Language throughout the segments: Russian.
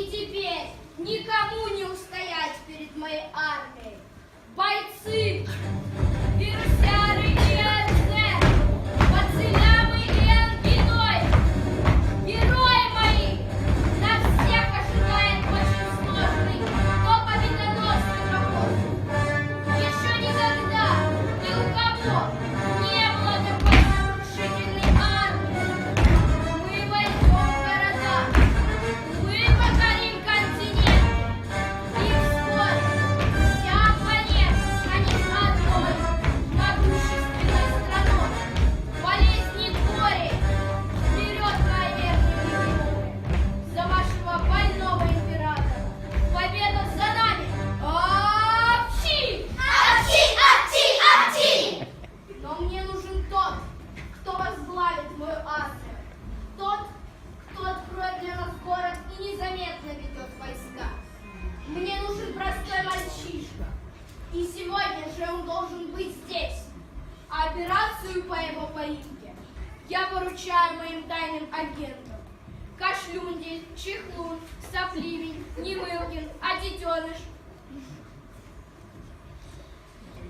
И теперь никому не устоять перед моей армией. Бойцы, вирусяры и альцеры, бациллямы и ангиной, герои мои, нас всех ожидает очень сложный, но победоносный поход. Еще никогда ни у кого не было такой разрушительной армии. Мы войдем в города, мы покорим континенты, и вскоре вся планета станет одной могущественной страной. Болезни горе вперед, военные легионы, за вашего больного императора. Победа за нами! Апчи! Апчи, апчи, апчи! Но мне нужен тот, кто возглавит мою армию. Тот, кто откроет для нас город и незаметно ведет войска. Мне нужен простой мальчишка. И сегодня же он должен быть здесь. А операцию по его поимке я поручаю моим тайным агентам. Кашлюндель, Чихлун, Сопливень, Немылкин, а детеныш.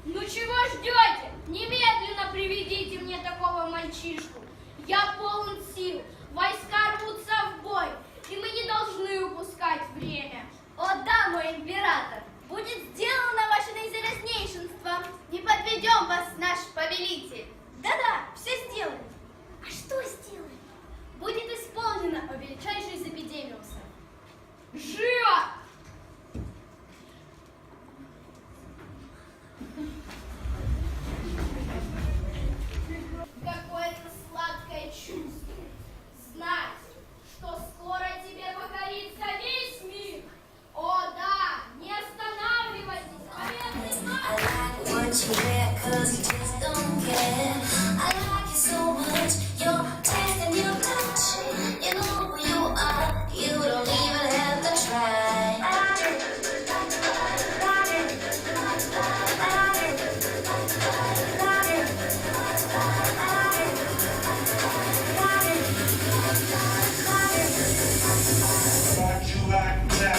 Ну чего ждете? Немедленно приведите мне такого мальчишку. Я полон сил, войска рвутся в бой, и мы не должны упускать время. О да, мой император, будет сделано ваше наизелезнейшенство. Не подведем вас, наш повелитель. Да-да, все сделаем. А что сделаем? Будет исполнено, о величайший из эпидемиусов. Живо! Какое-то сладкое чувство. Знать, что скоро тебе покорится весь мир. О да, не останавливайтесь, победный I марш! like what you wear, cause you just don't care. I like you so much, your taste and your touch. You know who you are, you don't even have to try. Thought you like that.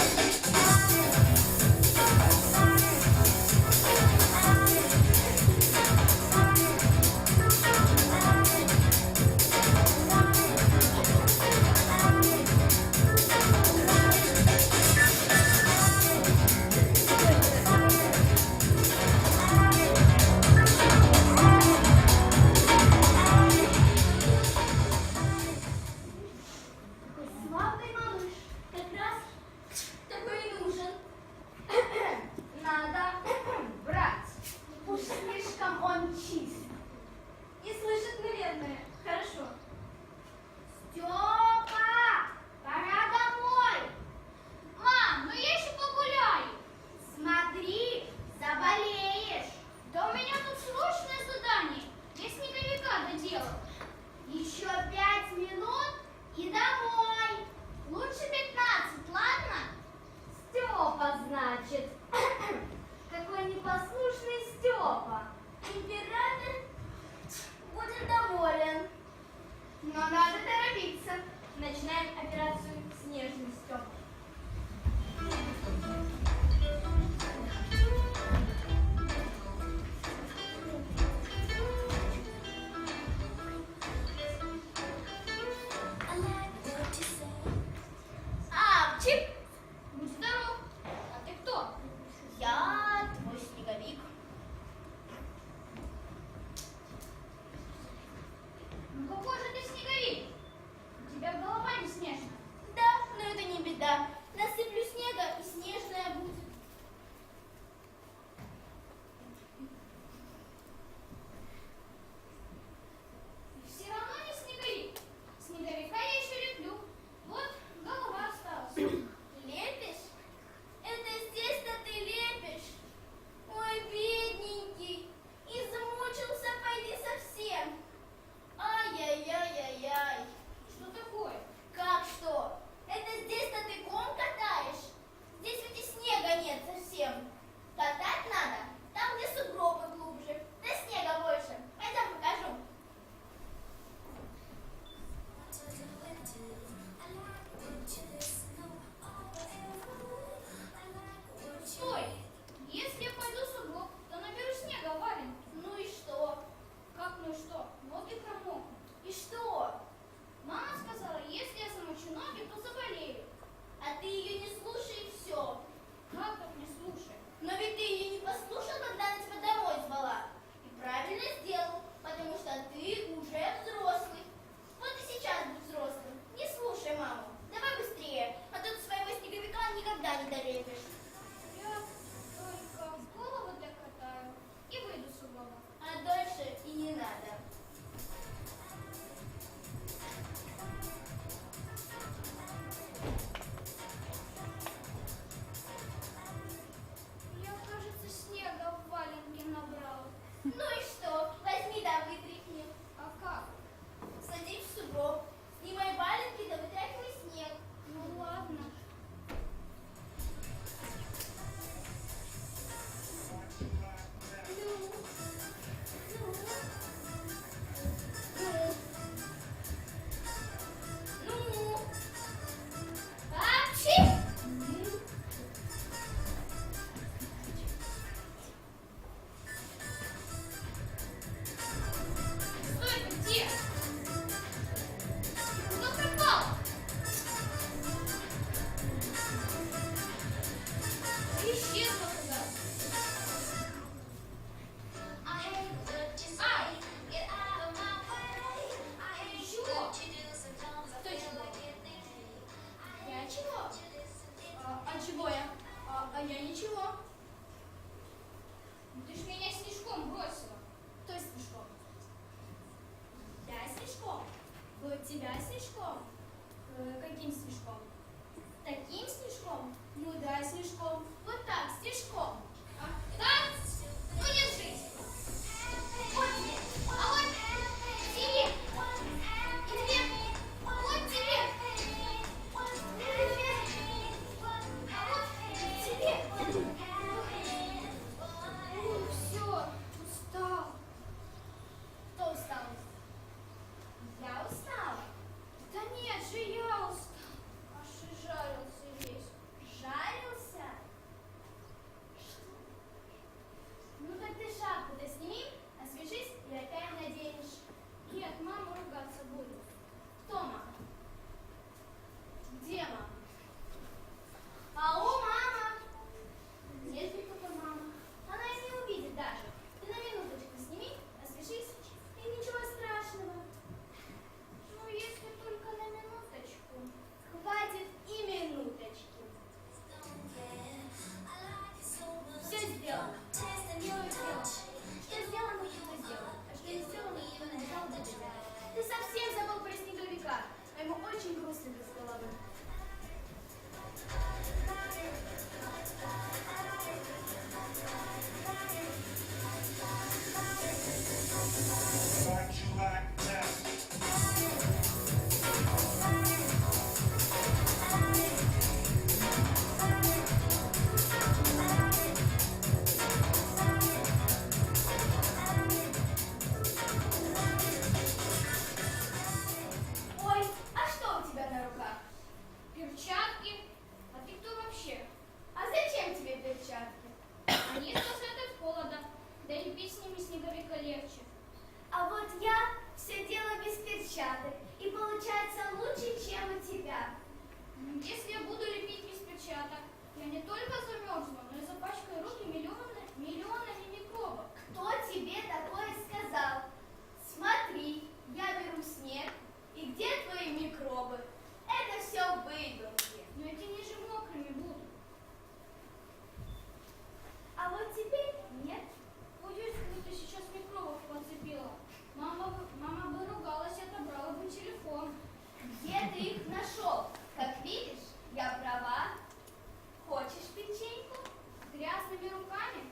своими руками?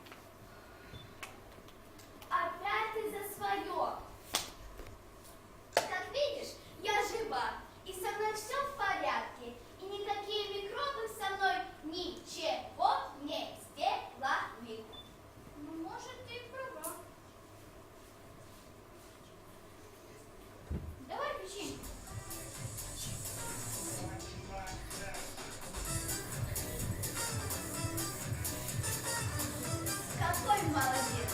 Опять ты за свое. Как видишь, я жива, и со мной все в порядке, и никакие микробы со мной ничего не сделают. Ну, может, ты и права. Давай печенье. Какой молодец.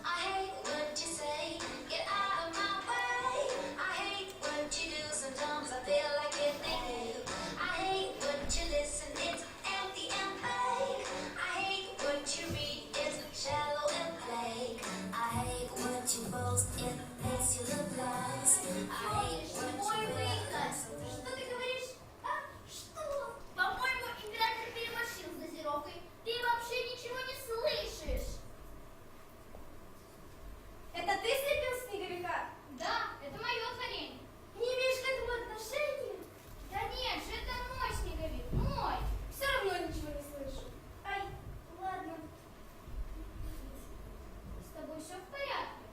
I hate what you say, get out of my way. I hate what you do, sometimes I feel like giving you. I hate what you listen, it's empty and fake. I hate what you read, it's shallow and fake. I hate what you boast, it makes you look lost. I hate what Мой you выход. Что ты говоришь? А? Что? По-моему, император переборщил с дозировкой. Ты вообще ничего не слышишь. Это ты слепил снеговика? Да, это мое творение. Не имеешь к этому отношения? Да нет же, это мой снеговик, мой. Все равно ничего не слышу. Ай, ладно. С тобой все в порядке?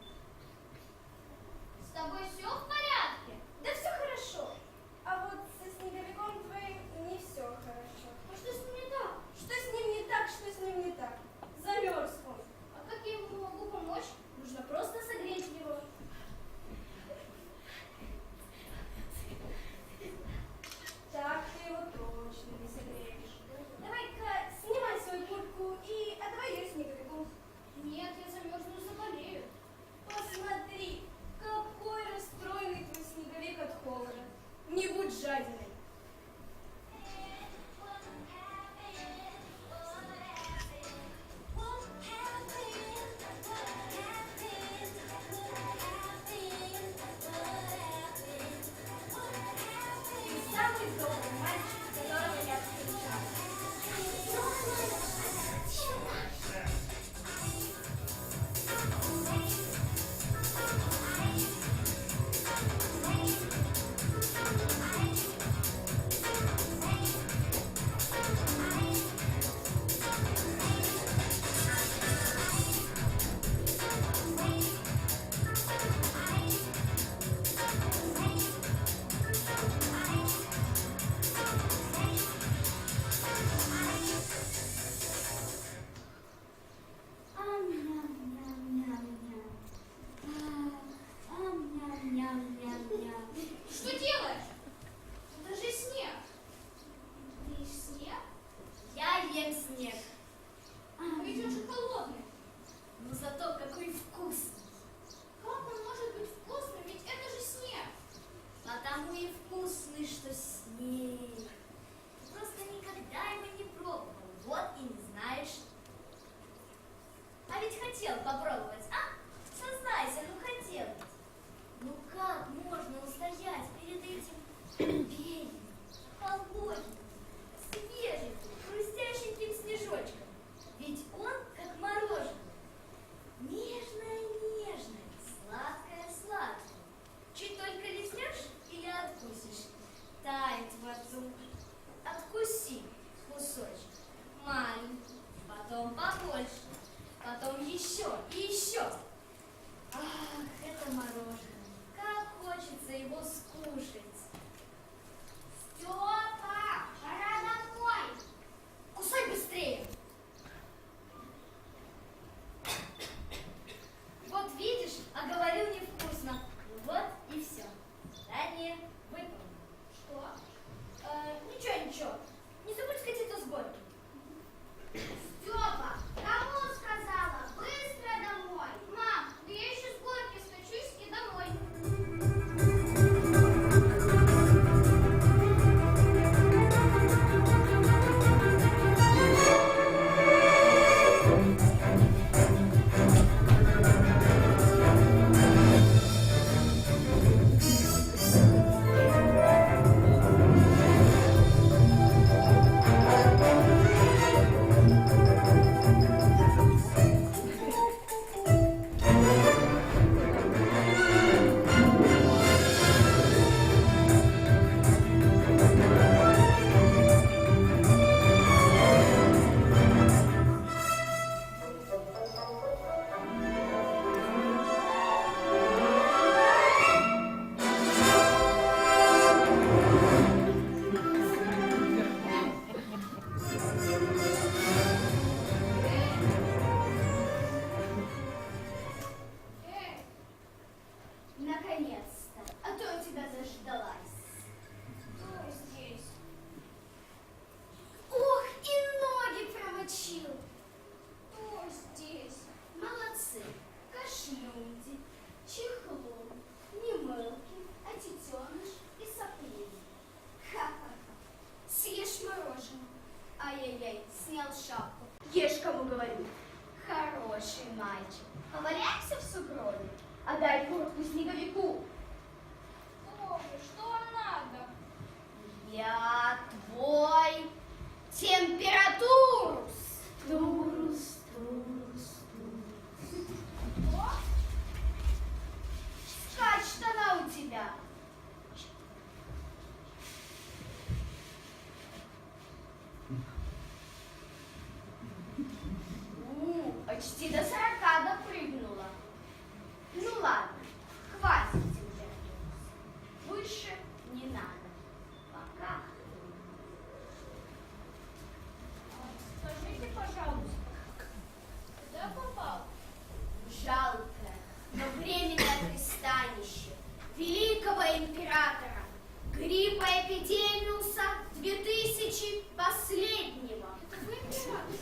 Эпидемиуса 2000 последнего. Это вы, император?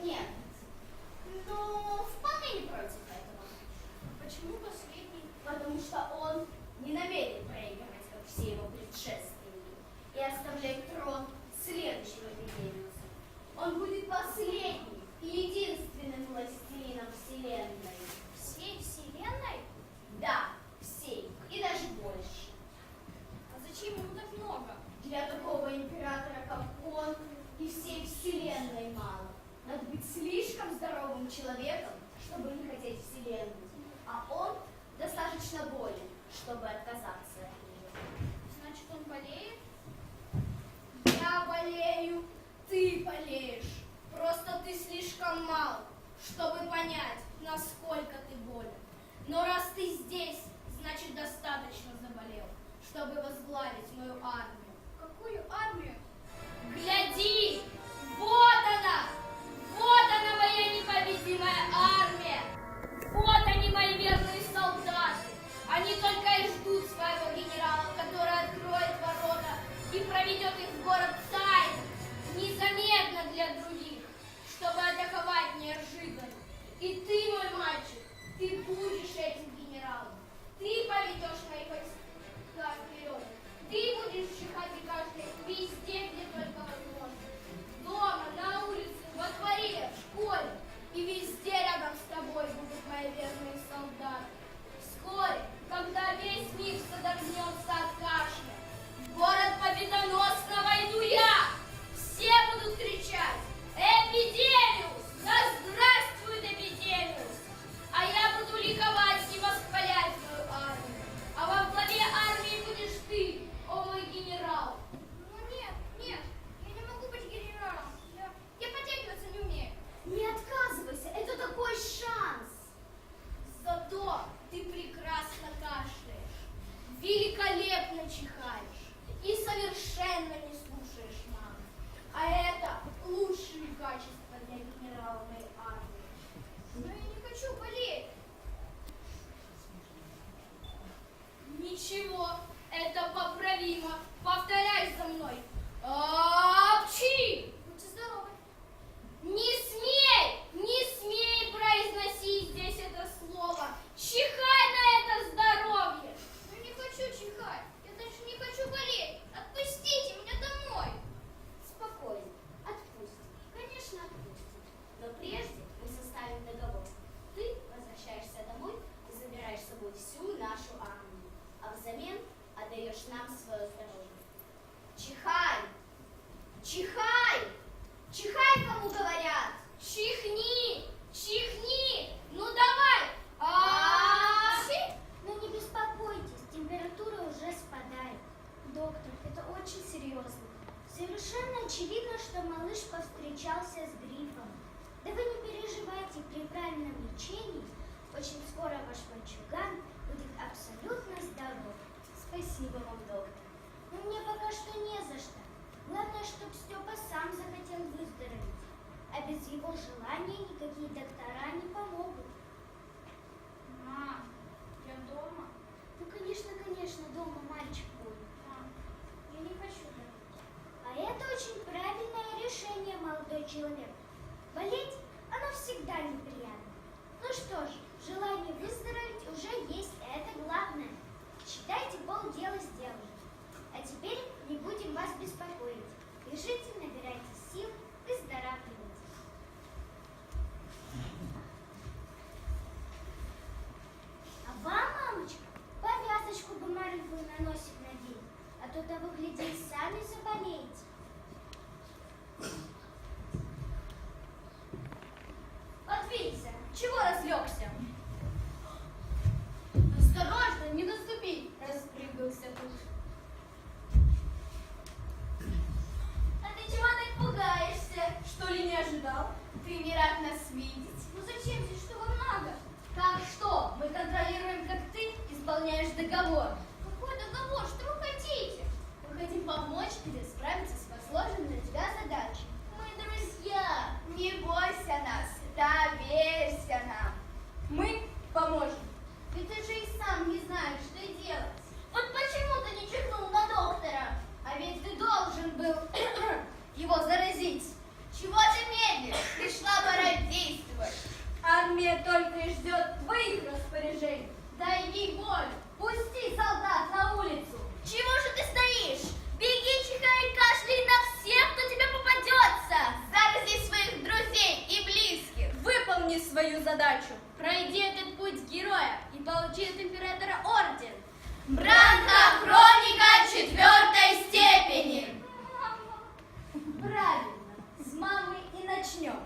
Нет. Но вполне не против этого. Почему последний? Потому что он не намерен проигрывать, как все его предшественники, и оставлять трон следующего эпидемиуса. Он будет последним и единственным властелином Вселенной. Всей вселенной? Да, всей, и даже больше. А зачем ему так много? Для такого императора, как он, и всей Вселенной мало. Надо быть слишком здоровым человеком, чтобы не хотеть Вселенную. А он достаточно болен, чтобы отказаться от нее. Значит, он болеет? Я болею, ты болеешь. Просто ты слишком мал, чтобы понять, насколько ты болен. Но раз ты здесь, значит, достаточно заболел, чтобы возглавить мою армию. Какую армию? Гляди! Вот она! Вот она, моя непобедимая армия! Вот они, мои верные солдаты! Они только и ждут своего генерала, который откроет ворота и проведет их в город тайно, незаметно для других, чтобы атаковать неожиданно. И ты, мой мальчик, ты будешь этим генералом. Ты поведешь мои войска вперед. Ты будешь чихать и кашлять везде, где только возможно. Дома, на улице, во дворе, в школе. И везде рядом с тобой будут мои верные солдаты. Вскоре, когда весь мир содрогнется от кашля, в город победоносно войду я. Все будут кричать: «Эпидемиус! Да здравствует Эпидемиус!» А я буду ликовать и восхвалять мою армию. А во главе армии будешь ты, о мой генерал. Ну нет, я не могу быть генералом. Я подтягиваться не умею. Не отказывайся, это такой шанс. Зато ты прекрасно кашляешь, великолепно чихаешь и совершенно не слушаешь маму. А это лучшие качества для генерала моей армии. Но я не хочу болеть. Ничего, это поправимо. Повторяй за мной. Апчи! Будьте здоровы. Не смей произносить здесь это слово. Чихай на это здоровье. Я не хочу чихать. Я даже не хочу болеть. Отпустите меня домой. Спокойно, отпустим. Конечно, отпустим. Но прежде мы составим договор. Ты возвращаешься домой и забираешь с собой всю нашу армию, а взамен отдаешь нам свое здоровье. Чихай! Чихай! Чихай, кому говорят! Чихни! Чихни! Ну давай! Но не беспокойтесь, температура уже спадает. Доктор, это очень серьезно. Совершенно очевидно, что малыш повстречался с гриппом. Да вы не переживайте, при правильном лечении очень скоро ваш мальчуган будет абсолютно здоров. Спасибо вам, доктор. Но мне пока что не за что. Главное, чтобы Степа сам захотел выздороветь. А без его желания никакие доктора не помогут. Мам, я дома. Ну, конечно, дома мальчик будет. Мам, я не хочу болеть. А это очень правильное решение, молодой человек. Болеть, оно всегда неприятно. Ну что ж, желание выздороветь уже есть, это главное. Считайте, полдела сделано. А теперь не будем вас беспокоить. Лежите, набирайте сил, выздоравливайте. А вам, мамочка, повязочку бы маленькую на носик надеть, а то того, гляди, сами заболеете. Отвинься! Чего разлегся? Осторожно, не наступи! Распрыгался тут. А ты чего так пугаешься? Что ли не ожидал? Ты не рад нас видеть? Ну зачем здесь, что вам надо? Как что? Мы контролируем, как ты исполняешь договор. Какой договор? Что вы хотите? Мы хотим помочь тебе справиться с возложенной на тебя задачей. Мы друзья, не бойся нас, доверься нам. Мы поможем. Ведь ты же и сам не знаешь, что делать. Вот почему ты не чихнул на доктора? был его заразить. Чего ты медлишь? Пришла пора действовать. Армия только и ждет твоих распоряжений. Дай ей волю. Пусти солдат на улицу. Чего же ты стоишь? Беги, чихай и кашляй на всех, кто тебе попадется. Зарази своих друзей и близких. Выполни свою задачу. Пройди этот путь героя и получи от императора орден. Бранка хроника 4 степени. Правильно. С мамы и начнем.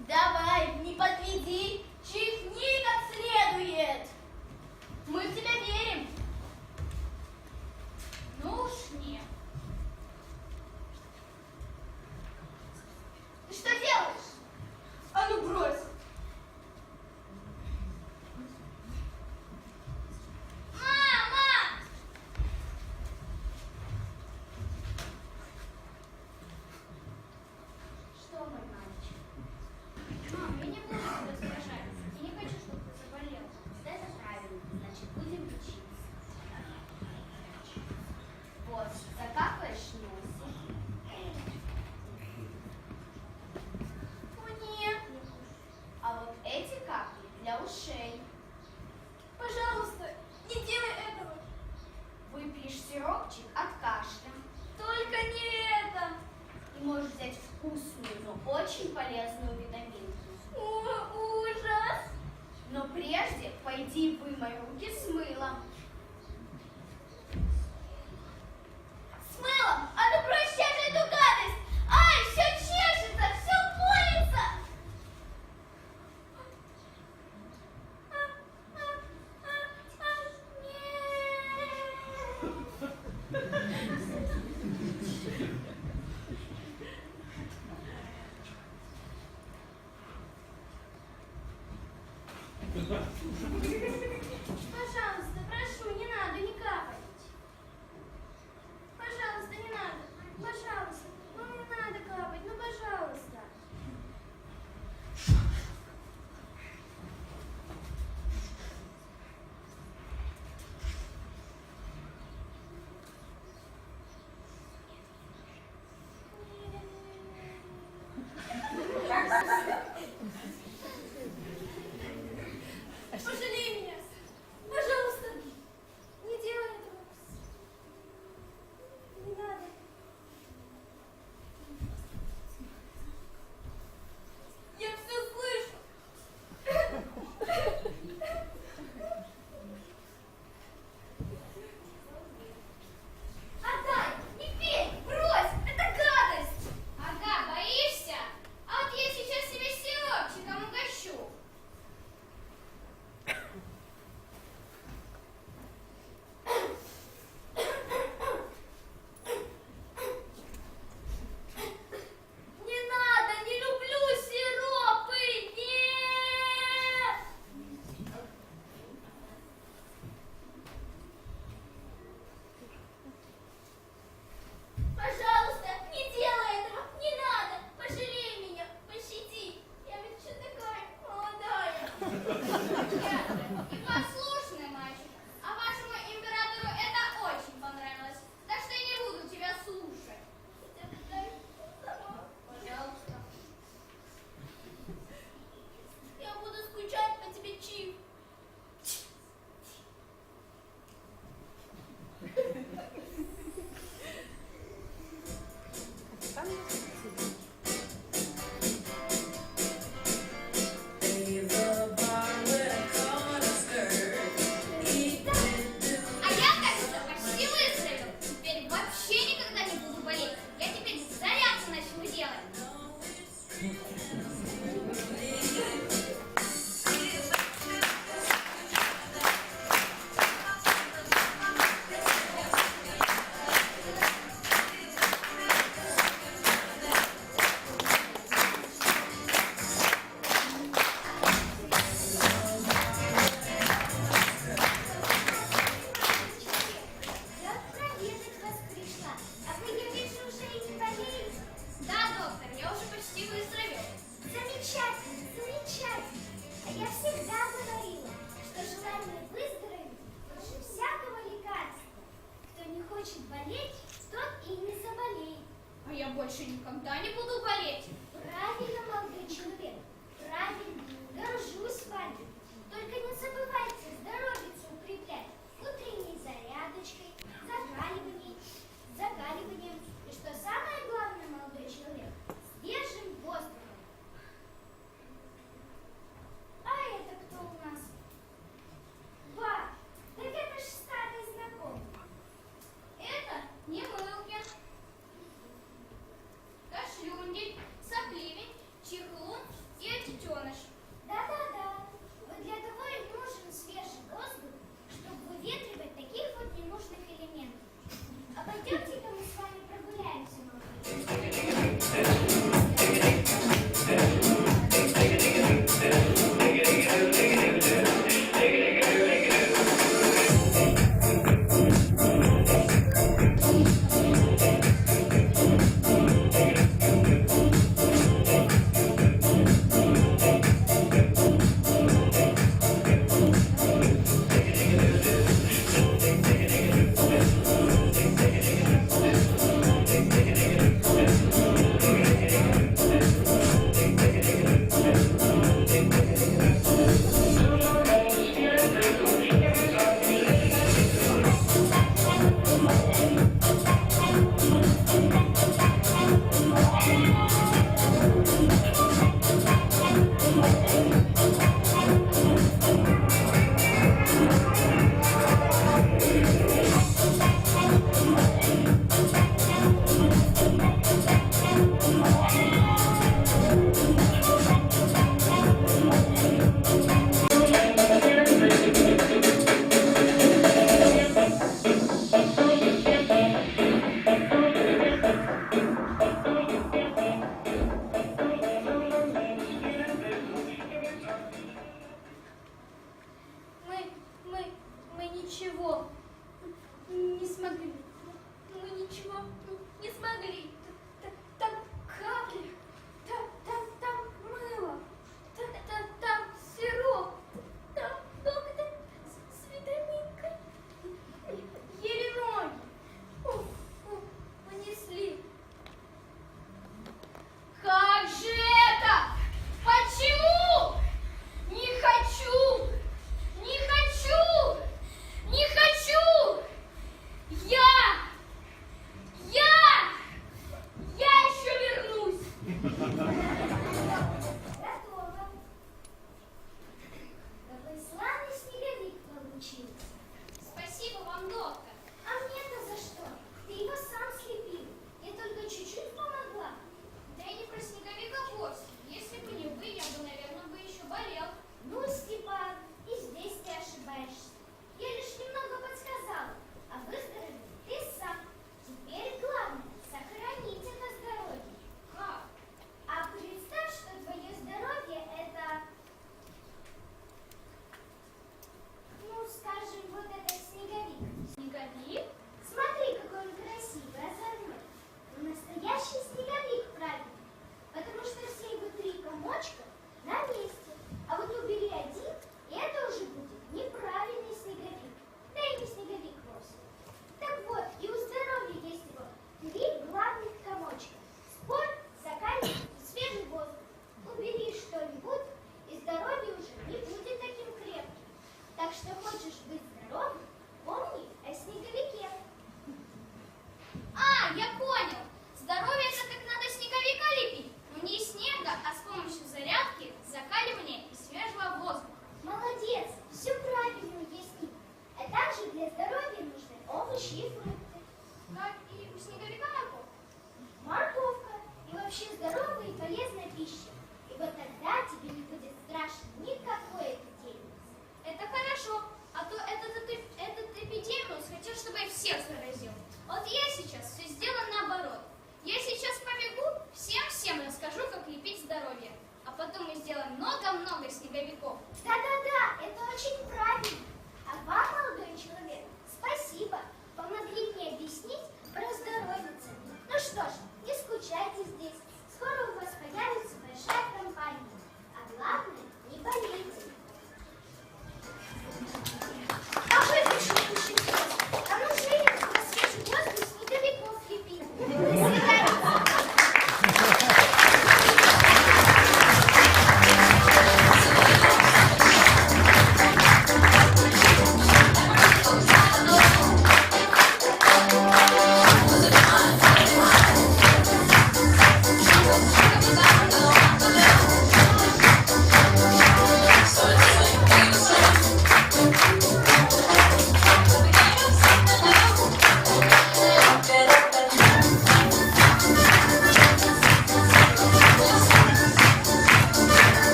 Давай, не подведи, чихни как следует. Мы в тебя верим. Ну уж нет. Ты что делаешь? А ну брось. Мама! Что, мой мальчик? Мам, я не буду тебя раздражать. Я не хочу, чтобы ты заболел. Это правильно. Значит, будем лечиться. Вот, закапаешь носик. Ну нет. А вот эти капли для ушей. Пожалуйста, не делай этого. Выпьешь сиропчик от кашля. Только не это. И можешь взять вкусную, но очень полезную витаминку. О, ужас! Но прежде пойди вымой руки с мылом. С мылом! А ну прощай эту гадость! Ай, все чешется, все колется! Пожалуйста, прошу, не надо, не капать. Пожалуйста, не надо. Пожалуйста. Ну не надо капать, ну пожалуйста. Пожалей меня. Пожалуйста.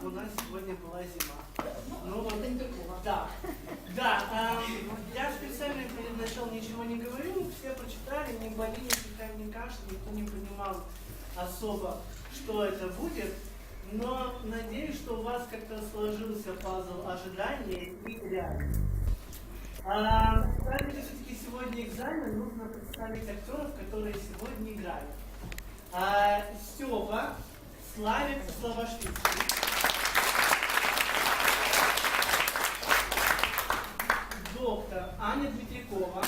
бы у нас сегодня была зима. Ну вот, да. Да, я специально перед началом ничего не говорю, все прочитали, ни боли, ни чиха, ни кашля, никто не понимал особо, что это будет. Но надеюсь, что у вас как-то сложился пазл ожидания и реальности. Правильно, все-таки сегодня экзамен, нужно представить актеров, которые сегодня играют. Степа, Славик Славошвицкий. Доктор Аня Дмитрякова.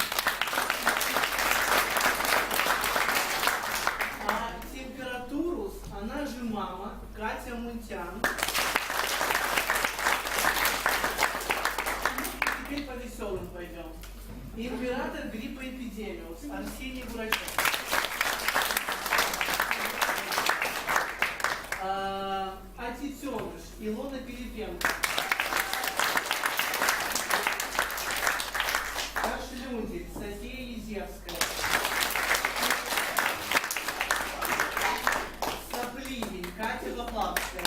Температурус, она же мама, Катя Мунтян. Теперь по веселым пойдем. Император гриппоэпидемиус, Арсений Бурачев. Отетеныш, Илона Пилипенко. Кашлюндель, София Езевская. Сопливень, Катя Лоплавская.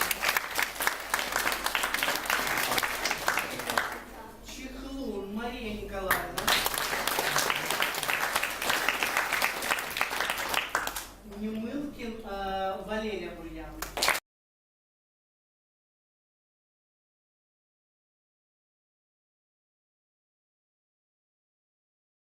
Чехлун, Мария Николаевна. Немылкин, Валерия Бурьянова.